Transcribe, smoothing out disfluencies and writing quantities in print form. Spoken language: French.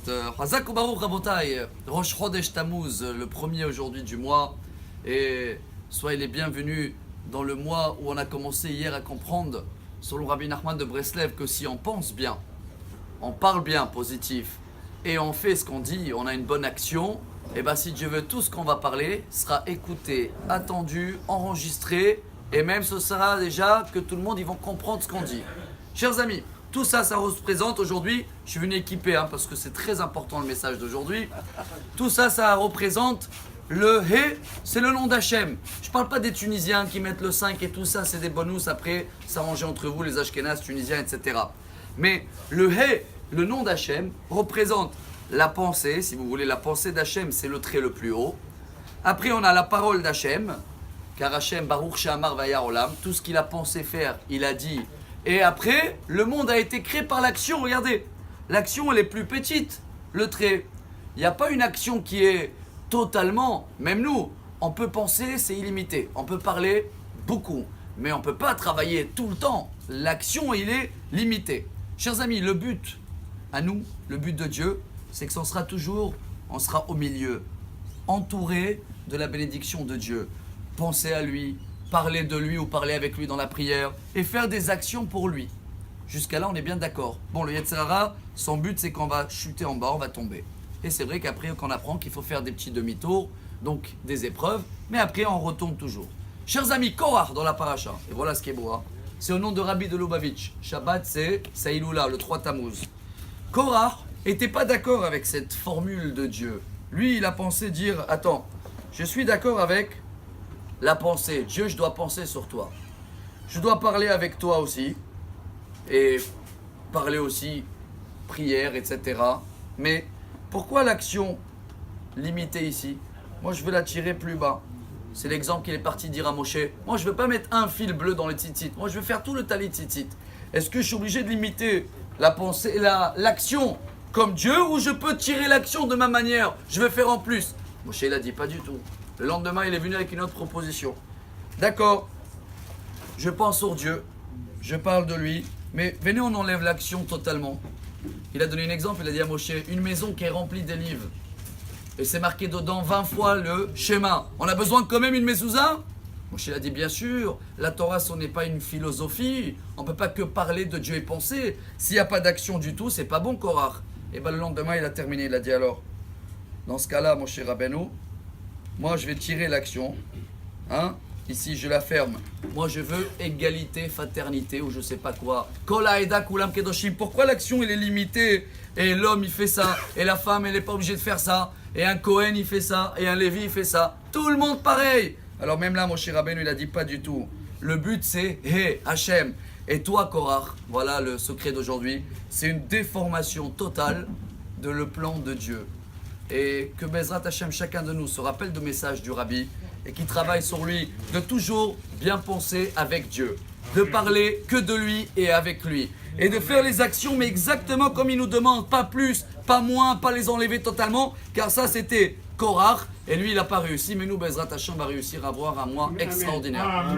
Shavuot. Chazak Ubaruch Rabotai, Rosh Chodesh Tammuz, le premier aujourd'hui du mois. Et soyez les bienvenus dans le mois où on a commencé hier à comprendre, selon Rabbi Nachman de Breslev, que si on pense bien, on parle bien, positif, et on fait ce qu'on dit, on a une bonne action, et bien si Dieu veut, tout ce qu'on va parler sera écouté, attendu, enregistré, et même ce sera déjà que tout le monde, ils vont comprendre ce qu'on dit. Chers amis, tout ça, ça représente aujourd'hui, je suis venu équiper, parce que c'est très important le message d'aujourd'hui, tout ça, ça représente le He, c'est le nom d'Hachem. Je ne parle pas des Tunisiens qui mettent le 5 et tout ça, c'est des bonus après, s'arranger entre vous, les Ashkénazes, Tunisiens, etc. Mais le He, le nom d'Hachem, représente la pensée, si vous voulez, la pensée d'Hachem, c'est le trait le plus haut. Après, on a la parole d'Hachem, car Hachem, Baruch She'amar Vayar Olam, tout ce qu'il a pensé faire, il a dit. Et après, le monde a été créé par l'action, regardez. L'action, elle est plus petite, le trait. Il n'y a pas une action qui est totalement, même nous, on peut penser, c'est illimité. On peut parler beaucoup, mais on ne peut pas travailler tout le temps. L'action, il est limité. Chers amis, le but, à nous, le but de Dieu, c'est que ça sera toujours, on sera au milieu, entouré de la bénédiction de Dieu. Penser à lui, parler de lui ou parler avec lui dans la prière et faire des actions pour lui. Jusqu'à là, on est bien d'accord. Bon, le Yetzer Hara, son but, c'est qu'on va chuter en bas, on va tomber. Et c'est vrai qu'après, qu'on apprend qu'il faut faire des petits demi-tours, donc des épreuves, mais après, on retourne toujours. Chers amis, Korach dans la paracha, et voilà ce qui est beau, c'est au nom de Rabbi de Lubavitch. Shabbat, c'est Saïloula, le 3 Tammuz. Korach n'était pas d'accord avec cette formule de Dieu. Lui, il a pensé dire, attends, je suis d'accord avec la pensée. Dieu, je dois penser sur toi. Je dois parler avec toi aussi, et parler aussi prière, etc. Mais pourquoi l'action limitée ici? Moi, je veux la tirer plus bas. C'est l'exemple qu'il est parti dire à Moshe. Moi, je ne veux pas mettre un fil bleu dans les tzitzit. Moi, je veux faire tout le talit tzitzit. Est-ce que je suis obligé de limiter la pensée, l'action comme Dieu, ou je peux tirer l'action de ma manière? Je veux faire en plus. Moshe, il a dit pas du tout. Le lendemain, il est venu avec une autre proposition. D'accord, je pense sur Dieu, je parle de lui, mais venez, on enlève l'action totalement. Il a donné un exemple, il a dit à Moshe, une maison qui est remplie de livres, et c'est marqué dedans 20 fois le schéma. On a besoin quand même une mezouza? Moshe a dit, bien sûr, la Torah, ce n'est pas une philosophie, on ne peut pas que parler de Dieu et penser. S'il n'y a pas d'action du tout, c'est pas bon, Korach. Et bien le lendemain, il a terminé, il a dit alors, dans ce cas-là, Moshe Rabbeinu, moi je vais tirer l'action, ici je la ferme. Moi je veux égalité, fraternité ou je sais pas quoi. Kol haeda kulam kedoshim. Pourquoi l'action elle est limitée et l'homme il fait ça et la femme elle n'est pas obligée de faire ça et un Cohen il fait ça et un Lévi il fait ça. Tout le monde pareil. Alors même là Moshe Rabbeinu il a dit pas du tout. Le but c'est Hé, Hachem. Et toi Korach, voilà le secret d'aujourd'hui, c'est une déformation totale de le plan de Dieu. Et que Bezrat Hachem, chacun de nous se rappelle du message du Rabbi et qui travaille sur lui, de toujours bien penser avec Dieu, de parler que de lui et avec lui, et de faire les actions mais exactement comme il nous demande, pas plus, pas moins, pas les enlever totalement, car ça c'était Korach, et lui il n'a pas réussi, mais nous Bezrat Hachem va réussir à avoir un mois extraordinaire.